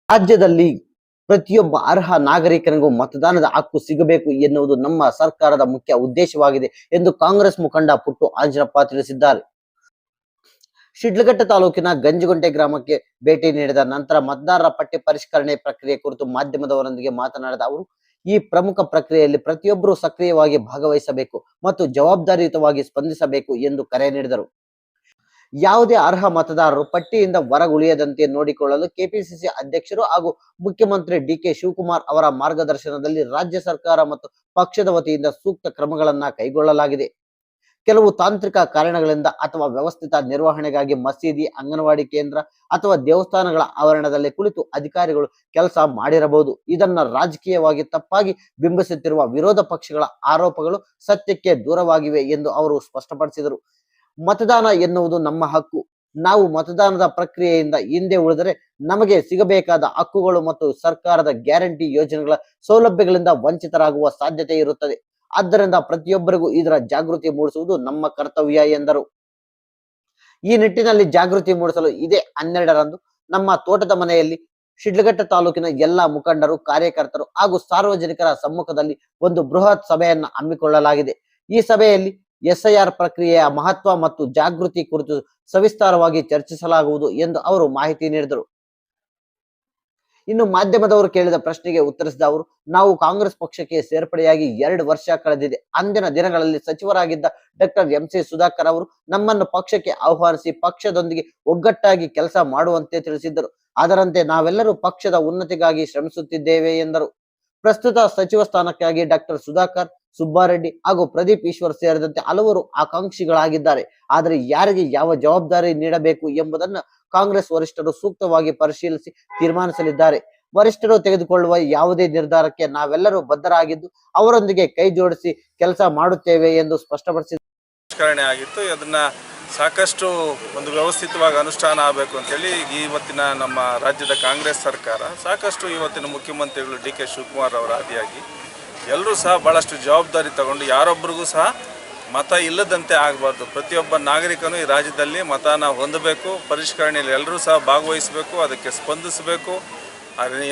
ರಾಜ್ಯದಲ್ಲಿ ಪ್ರತಿಯೊಬ್ಬ ಅರ್ಹ ನಾಗರಿಕನಿಗೂ ಮತದಾನದ ಹಕ್ಕು ಸಿಗಬೇಕು ಎನ್ನುವುದು ನಮ್ಮ ಸರ್ಕಾರದ ಮುಖ್ಯ ಉದ್ದೇಶವಾಗಿದೆ ಎಂದು ಕಾಂಗ್ರೆಸ್ ಮುಖಂಡ ಪುಟ್ಟು ಆಂಜನಪ್ಪ ತಿಳಿಸಿದ್ದಾರೆ. ಶಿಡ್ಲಘಟ್ಟ ತಾಲೂಕಿನ ಗಂಜಿಗುಂಟೆ ಗ್ರಾಮಕ್ಕೆ ಭೇಟಿ ನೀಡಿದ ನಂತರ ಮತದಾರರ ಪಟ್ಟಿ ಪರಿಷ್ಕರಣೆ ಪ್ರಕ್ರಿಯೆ ಕುರಿತು ಮಾಧ್ಯಮದವರೊಂದಿಗೆ ಮಾತನಾಡಿದ ಅವರು, ಈ ಪ್ರಮುಖ ಪ್ರಕ್ರಿಯೆಯಲ್ಲಿ ಪ್ರತಿಯೊಬ್ಬರೂ ಸಕ್ರಿಯವಾಗಿ ಭಾಗವಹಿಸಬೇಕು ಮತ್ತು ಜವಾಬ್ದಾರಿಯುತವಾಗಿ ಸ್ಪಂದಿಸಬೇಕು ಎಂದು ಕರೆ ನೀಡಿದರು. ಯಾವುದೇ ಅರ್ಹ ಮತದಾರರು ಪಟ್ಟಿಯಿಂದ ಹೊರಗುಳಿಯದಂತೆ ನೋಡಿಕೊಳ್ಳಲು ಕೆಪಿಸಿಸಿ ಅಧ್ಯಕ್ಷರು ಹಾಗೂ ಮುಖ್ಯಮಂತ್ರಿ ಡಿಕೆ ಶಿವಕುಮಾರ್ ಅವರ ಮಾರ್ಗದರ್ಶನದಲ್ಲಿ ರಾಜ್ಯ ಸರ್ಕಾರ ಮತ್ತು ಪಕ್ಷದ ವತಿಯಿಂದ ಸೂಕ್ತ ಕ್ರಮಗಳನ್ನ ಕೈಗೊಳ್ಳಲಾಗಿದೆ. ಕೆಲವು ತಾಂತ್ರಿಕ ಕಾರಣಗಳಿಂದ ಅಥವಾ ವ್ಯವಸ್ಥಿತ ನಿರ್ವಹಣೆಗಾಗಿ ಮಸೀದಿ, ಅಂಗನವಾಡಿ ಕೇಂದ್ರ ಅಥವಾ ದೇವಸ್ಥಾನಗಳ ಆವರಣದಲ್ಲಿ ಕುಳಿತು ಅಧಿಕಾರಿಗಳು ಕೆಲಸ ಮಾಡಿರಬಹುದು. ಇದನ್ನ ರಾಜಕೀಯವಾಗಿ ತಪ್ಪಾಗಿ ಬಿಂಬಿಸುತ್ತಿರುವ ವಿರೋಧ ಪಕ್ಷಗಳ ಆರೋಪಗಳು ಸತ್ಯಕ್ಕೆ ದೂರವಾಗಿವೆ ಎಂದು ಅವರು ಸ್ಪಷ್ಟಪಡಿಸಿದರು. ಮತದಾನ ಎನ್ನುವುದು ನಮ್ಮ ಹಕ್ಕು. ನಾವು ಮತದಾನದ ಪ್ರಕ್ರಿಯೆಯಿಂದ ಹಿಂದೆ ಉಳಿದರೆ ನಮಗೆ ಸಿಗಬೇಕಾದ ಹಕ್ಕುಗಳು ಮತ್ತು ಸರ್ಕಾರದ ಗ್ಯಾರಂಟಿ ಯೋಜನೆಗಳ ಸೌಲಭ್ಯಗಳಿಂದ ವಂಚಿತರಾಗುವ ಸಾಧ್ಯತೆ ಇರುತ್ತದೆ. ಆದ್ದರಿಂದ ಪ್ರತಿಯೊಬ್ಬರಿಗೂ ಇದರ ಜಾಗೃತಿ ಮೂಡಿಸುವುದು ನಮ್ಮ ಕರ್ತವ್ಯ ಎಂದರು. ಈ ನಿಟ್ಟಿನಲ್ಲಿ ಜಾಗೃತಿ ಮೂಡಿಸಲು ಇದೇ 12ರಂದು ನಮ್ಮ ತೋಟದ ಮನೆಯಲ್ಲಿ ಶಿಡ್ಲಘಟ್ಟ ತಾಲೂಕಿನ ಎಲ್ಲಾ ಮುಖಂಡರು, ಕಾರ್ಯಕರ್ತರು ಹಾಗೂ ಸಾರ್ವಜನಿಕರ ಸಮ್ಮುಖದಲ್ಲಿ ಒಂದು ಬೃಹತ್ ಸಭೆಯನ್ನು ಹಮ್ಮಿಕೊಳ್ಳಲಾಗಿದೆ. ಈ ಸಭೆಯಲ್ಲಿ ಎಸ್ಐಆರ್ ಪ್ರಕ್ರಿಯೆಯ ಮಹತ್ವ ಮತ್ತು ಜಾಗೃತಿ ಕುರಿತು ಸವಿಸ್ತಾರವಾಗಿ ಚರ್ಚಿಸಲಾಗುವುದು ಎಂದು ಅವರು ಮಾಹಿತಿ ನೀಡಿದರು. ಇನ್ನು ಮಾಧ್ಯಮದವರು ಕೇಳಿದ ಪ್ರಶ್ನೆಗೆ ಉತ್ತರಿಸಿದ ಅವರು, ನಾವು ಕಾಂಗ್ರೆಸ್ ಪಕ್ಷಕ್ಕೆ ಸೇರ್ಪಡೆಯಾಗಿ 2 ವರ್ಷ ಕಳೆದಿದೆ. ಅಂದಿನ ದಿನಗಳಲ್ಲಿ ಸಚಿವರಾಗಿದ್ದ ಡಾಕ್ಟರ್ ಎಂಸಿ ಸುಧಾಕರ್ ಅವರು ನಮ್ಮನ್ನು ಪಕ್ಷಕ್ಕೆ ಆಹ್ವಾನಿಸಿ ಪಕ್ಷದೊಂದಿಗೆ ಒಗ್ಗಟ್ಟಾಗಿ ಕೆಲಸ ಮಾಡುವಂತೆ ತಿಳಿಸಿದ್ದರು. ಅದರಂತೆ ನಾವೆಲ್ಲರೂ ಪಕ್ಷದ ಉನ್ನತಿಗಾಗಿ ಶ್ರಮಿಸುತ್ತಿದ್ದೇವೆ ಎಂದರು. ಪ್ರಸ್ತುತ ಸಚಿವ ಸ್ಥಾನಕ್ಕಾಗಿ ಡಾಕ್ಟರ್ ಸುಧಾಕರ್, ಸುಬ್ಬಾರೆಡ್ಡಿ ಹಾಗೂ ಪ್ರದೀಪ್ ಈಶ್ವರ್ ಸೇರಿದಂತೆ ಹಲವರು ಆಕಾಂಕ್ಷಿಗಳಾಗಿದ್ದಾರೆ. ಆದರೆ ಯಾರಿಗೆ ಯಾವ ಜವಾಬ್ದಾರಿ ನೀಡಬೇಕು ಎಂಬುದನ್ನು ಕಾಂಗ್ರೆಸ್ ವರಿಷ್ಠರು ಸೂಕ್ತವಾಗಿ ಪರಿಶೀಲಿಸಿ ತೀರ್ಮಾನಿಸಲಿದ್ದಾರೆ. ವರಿಷ್ಠರು ತೆಗೆದುಕೊಳ್ಳುವ ಯಾವುದೇ ನಿರ್ಧಾರಕ್ಕೆ ನಾವೆಲ್ಲರೂ ಬದ್ಧರಾಗಿದ್ದು ಅವರೊಂದಿಗೆ ಕೈ ಜೋಡಿಸಿ ಕೆಲಸ ಮಾಡುತ್ತೇವೆ ಎಂದು ಸ್ಪಷ್ಟಪಡಿಸಿದ್ದಾರೆ. ಆಗಿತ್ತು ಅದನ್ನ ಸಾಕಷ್ಟು ಒಂದು ವ್ಯವಸ್ಥಿತವಾಗಿ ಅನುಷ್ಠಾನ ಆಗಬೇಕು ಅಂತೇಳಿ ಇವತ್ತಿನ ನಮ್ಮ ರಾಜ್ಯದ ಕಾಂಗ್ರೆಸ್ ಸರ್ಕಾರ ಸಾಕಷ್ಟು ಇವತ್ತಿನ ಮುಖ್ಯಮಂತ್ರಿಗಳು ಡಿ ಕೆ ಶಿವಕುಮಾರ್ ಅವರ ಆದಿಯಾಗಿ ಎಲ್ಲರೂ ಸಹ ಭಾಳಷ್ಟು ಜವಾಬ್ದಾರಿ ತಗೊಂಡು ಯಾರೊಬ್ಬರಿಗೂ ಸಹ ಮತ ಇಲ್ಲದಂತೆ ಆಗಬಾರ್ದು. ಪ್ರತಿಯೊಬ್ಬ ನಾಗರಿಕನು ಈ ರಾಜ್ಯದಲ್ಲಿ ಮತನ ಹೊಂದಬೇಕು. ಪರಿಷ್ಕರಣೆಯಲ್ಲಿ ಎಲ್ಲರೂ ಸಹ ಭಾಗವಹಿಸಬೇಕು, ಅದಕ್ಕೆ ಸ್ಪಂದಿಸಬೇಕು,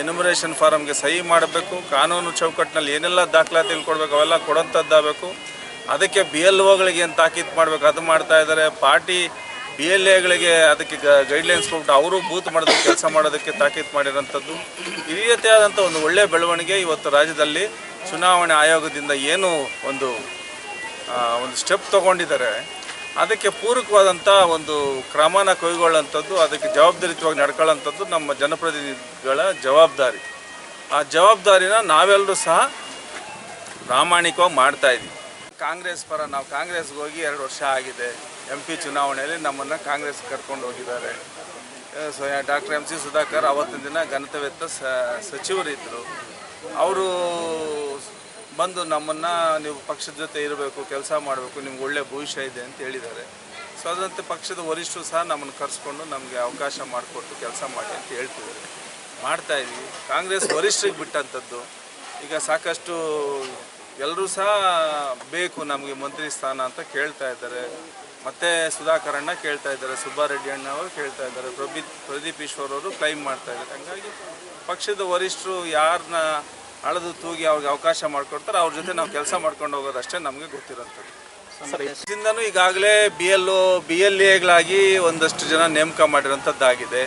ಎನ್ಯುಮರೇಷನ್ ಫಾರಮ್ಗೆ ಸಹಿ ಮಾಡಬೇಕು, ಕಾನೂನು ಚೌಕಟ್ಟಿನಲ್ಲಿ ಏನೆಲ್ಲ ದಾಖಲಾತಿಗಳು ಕೊಡಬೇಕು ಅವೆಲ್ಲ ಕೊಡೋಂಥದ್ದಾಗಬೇಕು. ಅದಕ್ಕೆ BLOಗಳಿಗೆ ಏನು ತಾಕೀತು ಮಾಡಬೇಕು ಅದು ಮಾಡ್ತಾ ಇದ್ದಾರೆ. ಪಾರ್ಟಿ BLAಗಳಿಗೆ ಅದಕ್ಕೆ ಗೈಡ್ಲೈನ್ಸ್ ಕೊಟ್ಟು ಅವರು ಬೂತ್ ಮಾಡೋದಕ್ಕೆ ಕೆಲಸ ಮಾಡೋದಕ್ಕೆ ತಾಕೀತು ಮಾಡಿರೋಂಥದ್ದು. ಈ ರೀತಿಯಾದಂಥ ಒಂದು ಒಳ್ಳೆಯ ಬೆಳವಣಿಗೆ ಇವತ್ತು ರಾಜ್ಯದಲ್ಲಿ ಚುನಾವಣೆ ಆಯೋಗದಿಂದ ಏನು ಒಂದು ಸ್ಟೆಪ್ ತೊಗೊಂಡಿದ್ದಾರೆ ಅದಕ್ಕೆ ಪೂರಕವಾದಂಥ ಒಂದು ಕ್ರಮನ ಕೈಗೊಳ್ಳುವಂಥದ್ದು, ಅದಕ್ಕೆ ಜವಾಬ್ದಾರಿಯುತವಾಗಿ ನಡ್ಕೊಳ್ಳೋಂಥದ್ದು ನಮ್ಮ ಜನಪ್ರತಿನಿಧಿಗಳ ಜವಾಬ್ದಾರಿ. ಆ ಜವಾಬ್ದಾರಿನ ನಾವೆಲ್ಲರೂ ಸಹ ಪ್ರಾಮಾಣಿಕವಾಗಿ ಮಾಡ್ತಾಯಿದ್ದೀವಿ. ಕಾಂಗ್ರೆಸ್ ಪರ ನಾವು ಕಾಂಗ್ರೆಸ್ಗೆ ಹೋಗಿ 2 ವರ್ಷ ಆಗಿದೆ. MP ಚುನಾವಣೆಯಲ್ಲಿ ನಮ್ಮನ್ನು ಕಾಂಗ್ರೆಸ್ ಕರ್ಕೊಂಡು ಹೋಗಿದ್ದಾರೆ. ಡಾಕ್ಟರ್ MC ಸುಧಾಕರ್ ಅವತ್ತಿನ ದಿನ ಘನತೆವೆತ್ತ ಸಚಿವರಿದ್ದರು. ಅವರು ಬಂದು ನಮ್ಮನ್ನು ನೀವು ಪಕ್ಷದ ಜೊತೆ ಇರಬೇಕು, ಕೆಲಸ ಮಾಡಬೇಕು, ನಿಮ್ಗೆ ಒಳ್ಳೆಯ ಭವಿಷ್ಯ ಇದೆ ಅಂತ ಹೇಳಿದ್ದಾರೆ. ಸೊ ಅದಂತೆ ಪಕ್ಷದ ವರಿಷ್ಠರು ಸಹ ನಮ್ಮನ್ನು ಕರೆಸ್ಕೊಂಡು ನಮಗೆ ಅವಕಾಶ ಮಾಡಿಕೊಟ್ಟು ಕೆಲಸ ಮಾಡಿ ಅಂತ ಹೇಳ್ತಿದ್ದಾರೆ. ಮಾಡ್ತಾಯಿದ್ವಿ. ಕಾಂಗ್ರೆಸ್ ವರಿಷ್ಠರಿಗೆ ಬಿಟ್ಟಂಥದ್ದು. ಈಗ ಸಾಕಷ್ಟು ಎಲ್ಲರೂ ಸಹ ಬೇಕು ನಮಗೆ ಮಂತ್ರಿ ಸ್ಥಾನ ಅಂತ ಕೇಳ್ತಾ ಇದ್ದಾರೆ. ಮತ್ತು ಸುಧಾಕರಣ್ಣ ಕೇಳ್ತಾ ಇದ್ದಾರೆ, ಸುಬ್ಬಾರೆಡ್ಡಿ ಅಣ್ಣವರು ಕೇಳ್ತಾ ಇದ್ದಾರೆ, ಪ್ರದೀಪ್ ಈಶ್ವರ್ ಅವರು ಕ್ಲೈಮ್ ಮಾಡ್ತಾ ಇದ್ದಾರೆ. ಹಾಗಾಗಿ ಪಕ್ಷದ ವರಿಷ್ಠರು ಯಾರನ್ನ ಅಳೆದು ತೂಗಿ ಅವ್ರಿಗೆ ಅವಕಾಶ ಮಾಡಿಕೊಡ್ತಾರೆ ಅವ್ರ ಜೊತೆ ನಾವು ಕೆಲಸ ಮಾಡ್ಕೊಂಡು ಹೋಗೋದಷ್ಟೇ ನಮಗೆ ಗೊತ್ತಿರೋಂಥದ್ದು. ಇದರಿಂದನೂ ಈಗಾಗಲೇ BLAಗಳಾಗಿ ಒಂದಷ್ಟು ಜನ ನೇಮಕ ಮಾಡಿರೋಂಥದ್ದಾಗಿದೆ.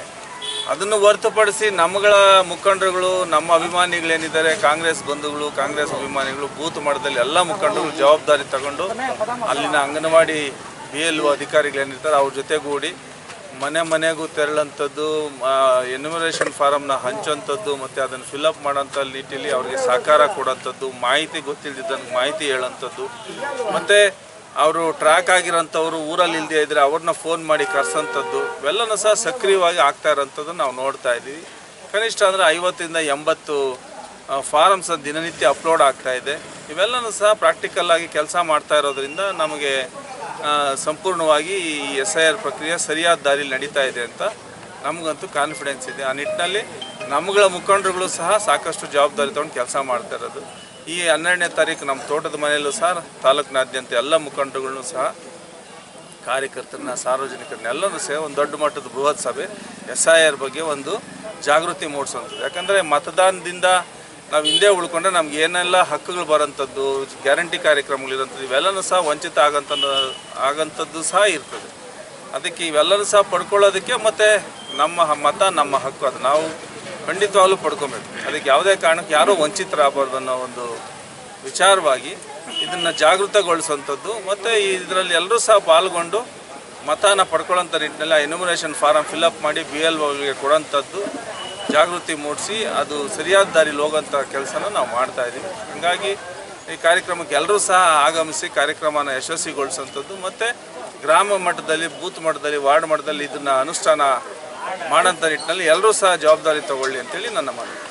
ಅದನ್ನು ಹೊರತುಪಡಿಸಿ ನಮ್ಮಗಳ ಮುಖಂಡರುಗಳು, ನಮ್ಮ ಅಭಿಮಾನಿಗಳೇನಿದ್ದಾರೆ, ಕಾಂಗ್ರೆಸ್ ಬಂಧುಗಳು, ಕಾಂಗ್ರೆಸ್ ಅಭಿಮಾನಿಗಳು ಬೂತ್ ಮಟ್ಟದಲ್ಲಿ ಎಲ್ಲ ಮುಖಂಡರು ಜವಾಬ್ದಾರಿ ತಗೊಂಡು ಅಲ್ಲಿನ ಅಂಗನವಾಡಿ BLO ಅಧಿಕಾರಿಗಳೇನಿರ್ತಾರೆ ಅವ್ರ ಜೊತೆಗೂಡಿ ಮನೆಗೂ ತೆರಳಂಥದ್ದು, ಎನ್ಯುಮರೇಷನ್ ಫಾರಮ್ನ ಹಂಚೋಂಥದ್ದು ಮತ್ತು ಅದನ್ನು ಫಿಲಪ್ ಮಾಡೋಂಥ ನಿಟ್ಟಿನಲ್ಲಿ ಅವರಿಗೆ ಸಹಕಾರ ಕೊಡೋಂಥದ್ದು, ಮಾಹಿತಿ ಗೊತ್ತಿಲ್ಲದಿದ್ದಂಗೆ ಮಾಹಿತಿ ಹೇಳೋಂಥದ್ದು, ಮತ್ತು ಅವರು ಟ್ರ್ಯಾಕ್ ಆಗಿರೋಂಥವ್ರು ಊರಲ್ಲಿ ಇಲ್ಲದೆ ಇದ್ದರೆ ಅವ್ರನ್ನ ಫೋನ್ ಮಾಡಿ ಕರೆಸೋಂಥದ್ದು ಇವೆಲ್ಲನೂ ಸಹ ಸಕ್ರಿಯವಾಗಿ ಆಗ್ತಾ ಇರೋಂಥದ್ದು ನಾವು ನೋಡ್ತಾ ಇದ್ದೀವಿ. ಕನಿಷ್ಠ ಅಂದರೆ 50ರಿಂದ 80 ಫಾರಮ್ಸ್ ದಿನನಿತ್ಯ ಅಪ್ಲೋಡ್ ಆಗ್ತಾ ಇದೆ. ಇವೆಲ್ಲನೂ ಸಹ ಪ್ರಾಕ್ಟಿಕಲ್ಲಾಗಿ ಕೆಲಸ ಮಾಡ್ತಾ ಇರೋದ್ರಿಂದ ನಮಗೆ ಸಂಪೂರ್ಣವಾಗಿ ಈ SIR ಪ್ರಕ್ರಿಯೆ ಸರಿಯಾದ ದಾರಿಯಲ್ಲಿ ನಡೀತಾ ಇದೆ ಅಂತ ನಮಗಂತೂ ಕಾನ್ಫಿಡೆನ್ಸ್ ಇದೆ. ಆ ನಿಟ್ಟಿನಲ್ಲಿ ನಮ್ಮಗಳ ಮುಖಂಡರುಗಳು ಸಹ ಸಾಕಷ್ಟು ಜವಾಬ್ದಾರಿ ತೊಗೊಂಡು ಕೆಲಸ ಮಾಡ್ತಾ ಇರೋದು. ಈ 12ನೇ ತಾರೀಕು ನಮ್ಮ ತೋಟದ ಮನೆಯಲ್ಲೂ ಸಹ ತಾಲೂಕಿನಾದ್ಯಂತ ಎಲ್ಲ ಮುಖಂಡರುಗಳನ್ನು ಸಹ ಕಾರ್ಯಕರ್ತರನ್ನ, ಸಾರ್ವಜನಿಕರನ್ನ ಎಲ್ಲರೂ ಸೇರಿ ಒಂದು ದೊಡ್ಡ ಮಟ್ಟದ ಬೃಹತ್ ಸಭೆ SIR ಬಗ್ಗೆ ಒಂದು ಜಾಗೃತಿ ಮೂಡಿಸುವಂಥದ್ದು. ಯಾಕಂದರೆ ಮತದಾನದಿಂದ ನಾವು ಹಿಂದೆ ಉಳ್ಕೊಂಡ್ರೆ ನಮ್ಗೆ ಏನೆಲ್ಲ ಹಕ್ಕುಗಳು ಬರೋಂಥದ್ದು, ಗ್ಯಾರಂಟಿ ಕಾರ್ಯಕ್ರಮಗಳಿರೋಂಥದ್ದು ಇವೆಲ್ಲನೂ ಸಹ ವಂಚಿತ ಆಗಂಥದ್ದು ಸಹ ಇರ್ತದೆ. ಅದಕ್ಕೆ ಇವೆಲ್ಲನೂ ಸಹ ಪಡ್ಕೊಳ್ಳೋದಕ್ಕೆ ಮತ್ತು ನಮ್ಮ ಮತ ನಮ್ಮ ಹಕ್ಕು, ಅದು ನಾವು ಖಂಡಿತವಾಗ್ಲೂ ಪಡ್ಕೊಬೇಕು. ಅದಕ್ಕೆ ಯಾವುದೇ ಕಾರಣಕ್ಕೆ ಯಾರೂ ವಂಚಿತರಾಗಬಾರ್ದು ಅನ್ನೋ ಒಂದು ವಿಚಾರವಾಗಿ ಇದನ್ನು ಜಾಗೃತಗೊಳಿಸುವಂಥದ್ದು ಮತ್ತು ಇದರಲ್ಲಿ ಎಲ್ಲರೂ ಸಹ ಪಾಲ್ಗೊಂಡು ಮತನ ಪಡ್ಕೊಳ್ಳೋಂಥ ನಿಟ್ಟಿನಲ್ಲಿ ಎನ್ಯುಮರೇಷನ್ ಫಾರಮ್ ಫಿಲಪ್ ಮಾಡಿ BLOಗೆ ಕೊಡೋಂಥದ್ದು ಜಾಗೃತಿ ಮೂಡಿಸಿ ಅದು ಸರಿಯಾದ ದಾರಿಲಿ ಹೋಗೋಂಥ ಕೆಲಸನ ನಾವು ಮಾಡ್ತಾಯಿದ್ದೀವಿ. ಹಾಗಾಗಿ ಈ ಕಾರ್ಯಕ್ರಮಕ್ಕೆ ಎಲ್ಲರೂ ಸಹ ಆಗಮಿಸಿ ಕಾರ್ಯಕ್ರಮನ ಯಶಸ್ವಿಗೊಳಿಸುವಂಥದ್ದು ಮತ್ತು ಗ್ರಾಮ ಮಟ್ಟದಲ್ಲಿ, ಬೂತ್ ಮಟ್ಟದಲ್ಲಿ, ವಾರ್ಡ್ ಮಟ್ಟದಲ್ಲಿ ಇದನ್ನು ಅನುಷ್ಠಾನ ಮಾಡೋಂಥ ನಿಟ್ಟಿನಲ್ಲಿ ಎಲ್ಲರೂ ಸಹ ಜವಾಬ್ದಾರಿ ತಗೊಳ್ಳಿ ಅಂತೇಳಿ ನನ್ನ ಮನವಿ.